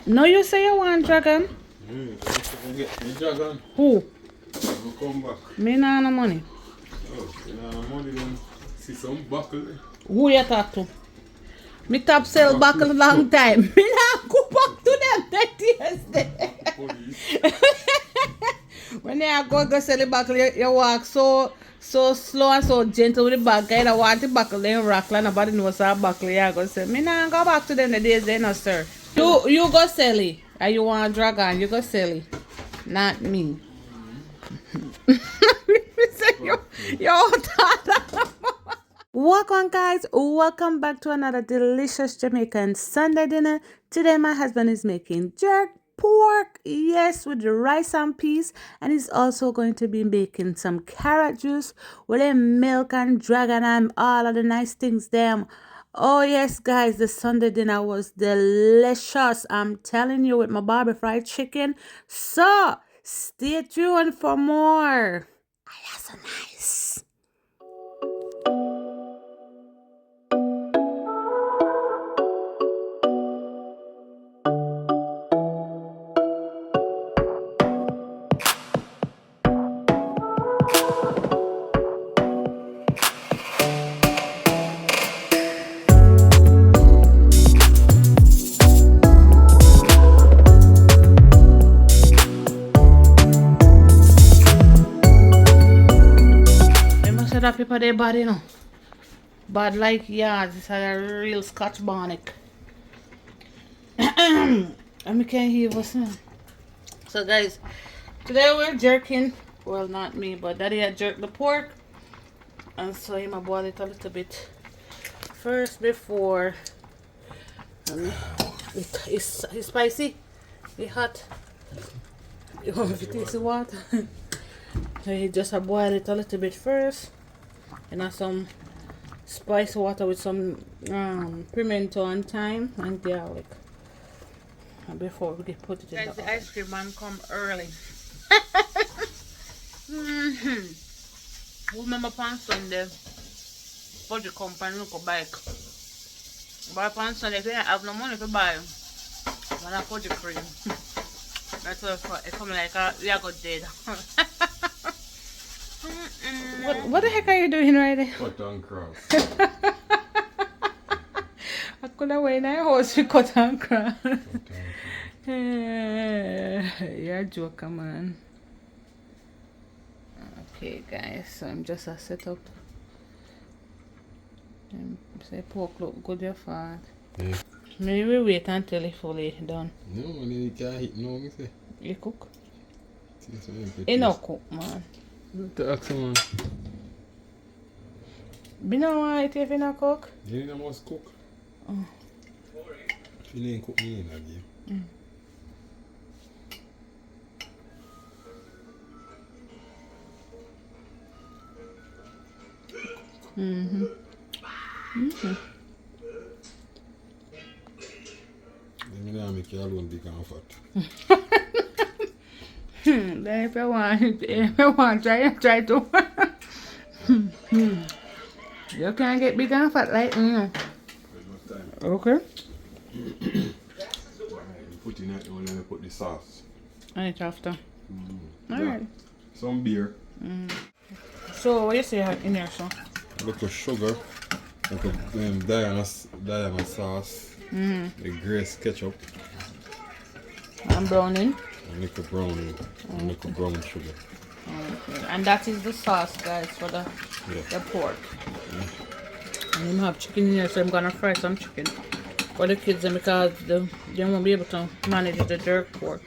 No, you say you want dragon? Get the dragon. Who? I'll come back. Me nah no money. Oh, you know, money then see some buckle. Who you talk to? Me top sell buckle long time. Me nah go back to them that yesterday. When you go sell the buckle, you walk so slow and so gentle with the bag. I want the buckle then rock like nobody knows how buckle you go sell. Me nah go back to them the days then no sir. You go sell it. And you want dragon, you go sell it. Not me. Welcome guys, welcome back to another delicious Jamaican Sunday dinner. Today my husband is making jerk pork, yes, with the rice and peas, and he's also going to be making some carrot juice with a milk and dragon and all of the nice things them. Oh yes guys, the Sunday dinner was delicious. I'm telling you, with my Barbie fried chicken. So stay tuned for more. That's so nice. That people they bad, you know. Bad like yards. It's a real Scotch bonnet. And we can't hear what's in. So guys, today we're jerking. Well, not me, but Daddy had jerked the pork. And so I'm gonna boil it a little bit first before it's spicy. It's hot. You want me to taste the water? So you just boil it a little bit first. And have some spice water with some pimento and thyme and garlic. And before we put it in the ice cream man come early. Remember on Sunday, Fudge company look a bike. But on Sunday, if you don't have no money to buy, when I Fudge cream. That's why it come like a yogurt dead. What the heck are you doing right there? Cut and cross. I could have went in your house to cut and cross. You're a joker, man. Okay, guys, so I'm just a set up. Say pork look good, your fat. Yeah. Maybe we wait until it's fully done. No, man, you can't eat no, me say. You cook? You no cook, man. To ask man. You know why if you not cook? You must cook. Oh. If you didn't cook me in again. Let me not make you alone big and fat. Then if you want, try to. You can't get big and fat like me. Okay. You put in it when you put the sauce. And it's after. Alright. Some beer. So what you say in there, so? A little sugar. Like a Diana sauce. The Grace ketchup. And browning. And little browning. And little brown sugar. Okay. And that is the sauce, guys, for the pork. And I'm have chicken in here, so I'm gonna fry some chicken for the kids because they won't be able to manage the jerk pork.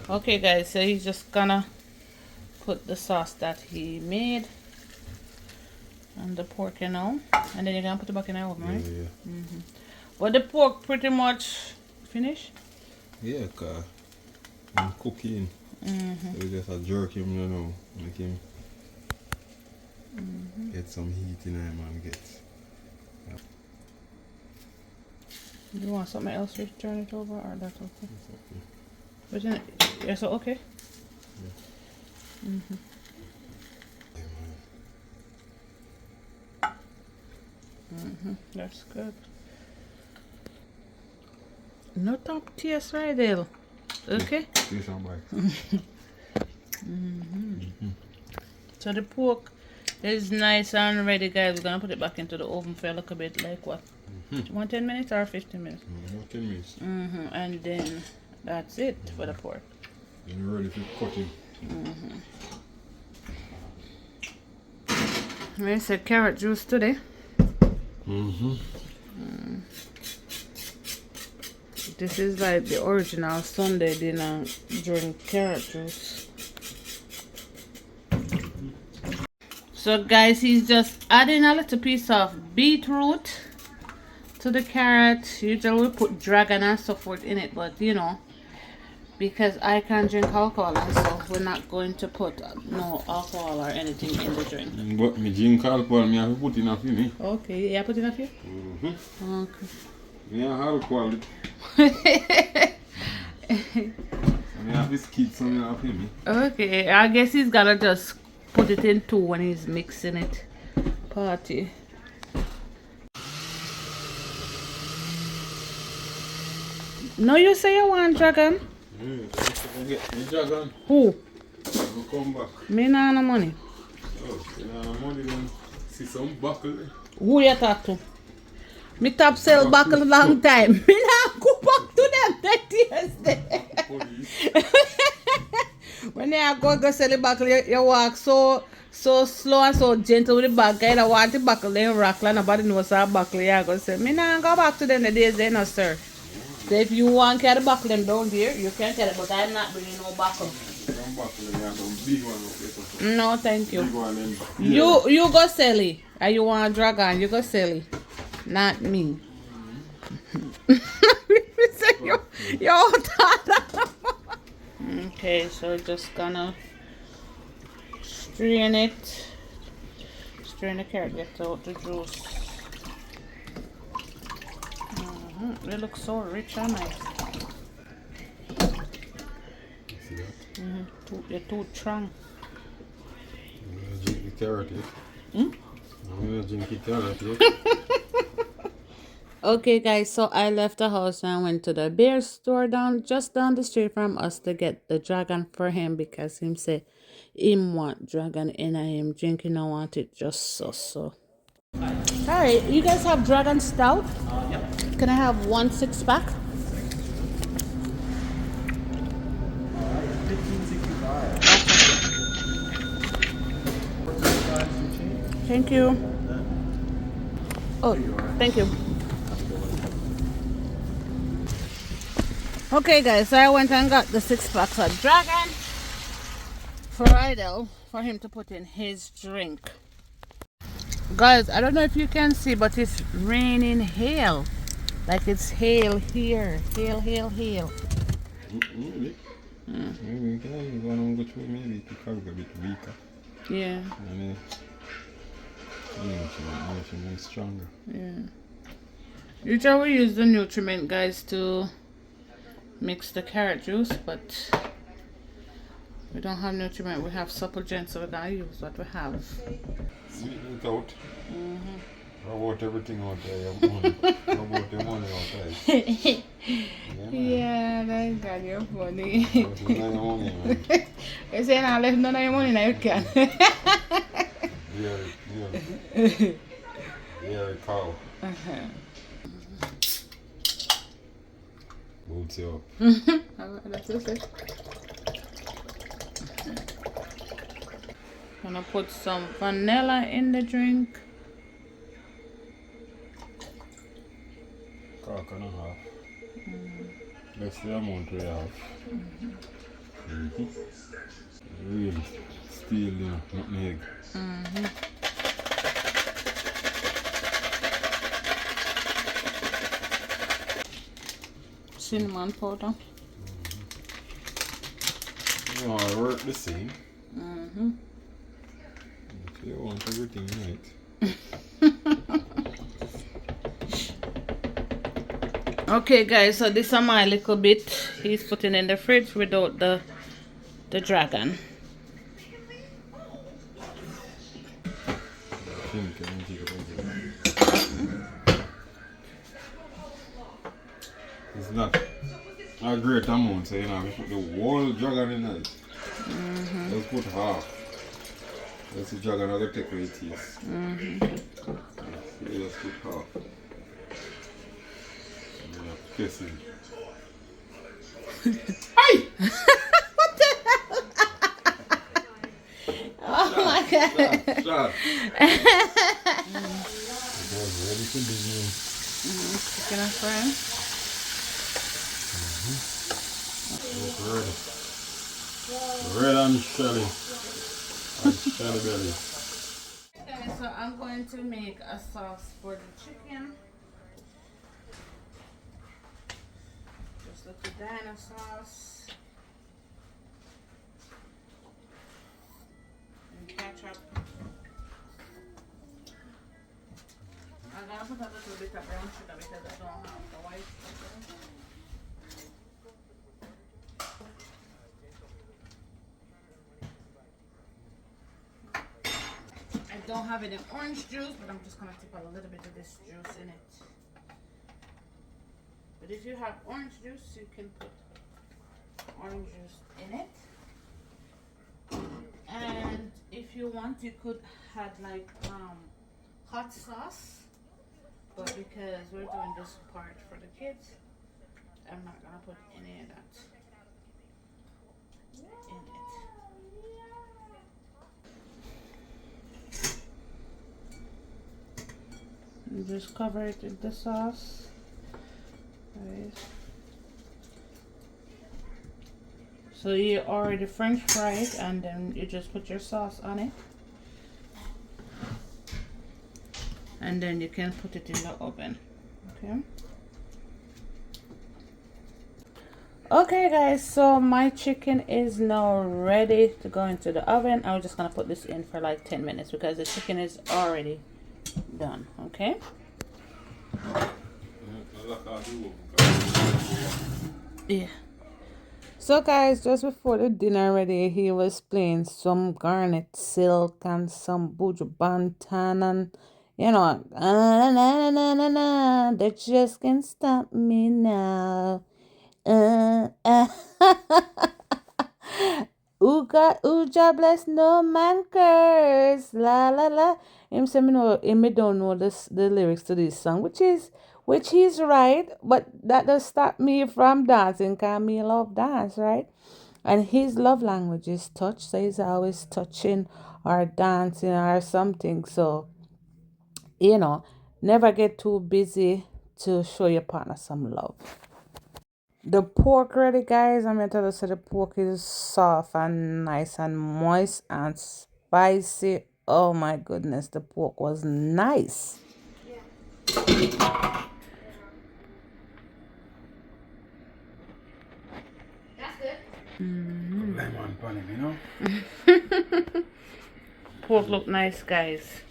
Okay, guys, so he's just gonna put the sauce that he made on the pork, you know, and then you're gonna put it back in the oven, right? Yeah. But the pork pretty much finished. Yeah, cause I'm cooking. So we just a jerk him, you know, make him get some heat in him and get. You want something else to turn it over, or that's okay? It's okay. But then, yeah, so okay. Yeah. That's good. No top taste right there. Okay. Taste and bite. So the pork is nice and ready, guys. We're gonna put it back into the oven for a little bit, like what? 10 minutes or 15 minutes? About 10 minutes. And then that's it for the pork. Then you're ready for cutting. I said carrot juice today. This is like the original Sunday dinner, drink carrot juice. So guys, he's just adding a little piece of beetroot to the carrot. Usually we put dragon and so forth in it, but you know, because I can't drink alcohol and so we're not going to put no alcohol or anything in the drink. But me drink alcohol, me have to put enough in me. Okay, yeah, put enough here? Okay. Me have alcohol. Me have this kid, so me have in me. Okay, I guess he's gonna just put it in two when he's mixing it. Party. No, you say you want dragon? Get me dragon. Who? I'll come back. Me nah no money. Oh, you know, money then see some buckle. Who you talk to? Me top sell buckle long time. Me nah go back to them that yesterday. When you go sell the buckle, you walk so slow and so gentle with the bag. Guy that want the buckle, then rock like nobody knows how buckle you go say. Me nah go back to them the days then, no sir. So if you want to carry the buckle them down there, you can carry, but I'm not bringing no buckle. Some buckle, you have some big one up there. No, thank you. Big one then. You go sell it. And you want a dragon, you go sell it. Not me. You're okay, so just gonna strain it. Strain the carrot, get out the juice. They look so rich and nice. See that? You're too strong. I'm drink the carrot yet. I'm drink the carrot yet. Okay guys, so I left the house and went to the bear store just down the street from us to get the dragon for him because him say him want dragon and I am drinking. I want it just so. Alright, you guys have dragon stout? Yep. Can I have 1 6-pack? Thank you. Oh, thank you. Okay guys, so I went and got the 6-pack of dragon for Idle for him to put in his drink. Guys, I don't know if you can see, but it's raining hail. Like it's hail here. Hail. Really? Maybe you want to go through maybe to carry a bit weaker. Yeah. And nutriment stronger. Yeah. Usually we use the nutriment, guys, to mix the carrot juice, but we don't have nutriment. We have supplement, so we're gonna use what we have. Sweeten it out. About everything out there, your money. About the money out there. Yeah, that's got your funny. About your money, man. You say I left none of your money now you can. Yeah, cow. Boots you up. That's it. Gonna put some vanilla in the drink. Cock and a half. That's the amount we have. Really steel, you know, not egg. Cinnamon powder. You know, I work the same. If you want everything right. Okay guys, so this is my little bit he's putting in the fridge without the dragon. It's not a great amount, so you know, we put the whole jug on in it. Let's put half. Let's see jug another take away taste. Let's put half. Yeah, kissing. Hey! What the hell? Oh my god. Shot. Ready to begin. Chicken and fry. Ready. Red and shelly. And shelly belly. Okay, so I'm going to make a sauce for the chicken. Just little dino sauce. And ketchup. I'm gonna put a little bit of brown sugar because I don't have the white sugar. I don't have any orange juice, but I'm just gonna tip a little bit of this juice in it. But if you have orange juice, you can put orange juice in it. And if you want, you could add like hot sauce. But because we're doing this part for the kids, I'm not gonna put any of that in it. And just cover it with the sauce. Right. So you already French fry it, and then you just put your sauce on it. And then you can put it in the oven. Okay. Okay guys, so my chicken is now ready to go into the oven. I'm just gonna put this in for like 10 minutes because the chicken is already done. Okay. Yeah. So guys, just before the dinner ready, he was playing some Garnet Silk and some Buju Banton and you know, they just can't stop me now. Uja bless no man curse. La la la. Him say me know him me don't know the lyrics to this song, which he's right, but that does stop me from dancing, cause me love dance, right? And his love language is touch, so he's always touching or dancing or something. So you know, never get too busy to show your partner some love. The pork ready, guys. I'm gonna tell you, so the pork is soft and nice and moist and spicy. Oh my goodness, the pork was nice. That's good. Lemon on him, you know? Pork look nice, guys.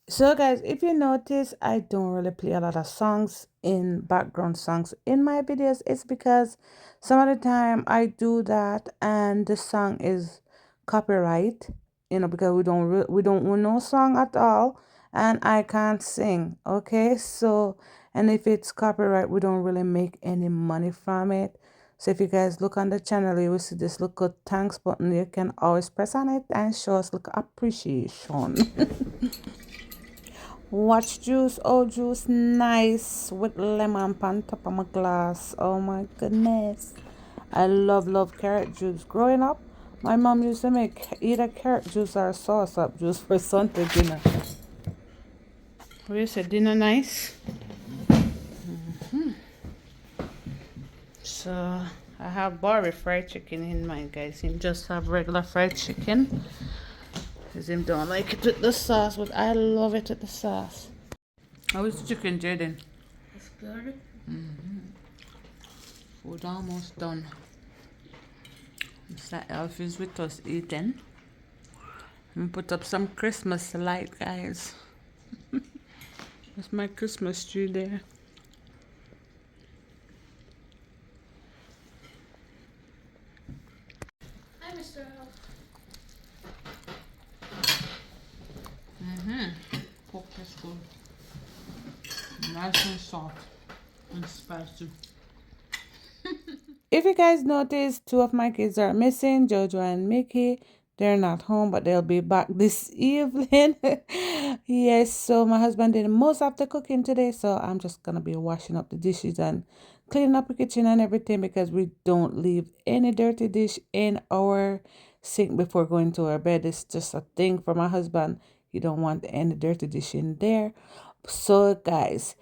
So guys, if you notice, I don't really play a lot of songs in background songs in my videos. It's because some of the time I do that and the song is copyright, you know, because we don't own no song at all and I can't sing. Okay, so and if it's copyright, we don't really make any money from it. So if you guys look on the channel, you will see this little thanks button. You can always press on it and show us little appreciation. Watch juice, oh juice, nice with lemon on top of my glass. Oh my goodness, I love carrot juice. Growing up, my mom used to make either carrot juice or sauce up juice for Sunday dinner. What you say, dinner nice? So I have Barbie fried chicken in mind, guys. Him just have regular fried chicken. Because him don't like it with the sauce, but I love it with the sauce. How is the chicken, Jaden? It's good. Food almost done. Mr. Elf is with us eating. And put up some Christmas light, guys. That's my Christmas tree there. Hi, Mr. Elf. Pork is good. Nice and soft and spicy. If you guys notice, two of my kids are missing, Jojo and Mickey. They're not home, but they'll be back this evening. Yes, so my husband did most of the cooking today, so I'm just gonna be washing up the dishes and cleaning up the kitchen and everything because we don't leave any dirty dish in our sink before going to our bed. It's just a thing for my husband. He don't want any dirty dish in there. So guys,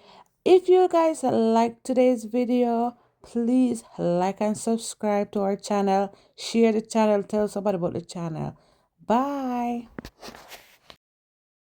if you guys like today's video, please like and subscribe to our channel. Share the channel. Tell somebody about the channel. Bye.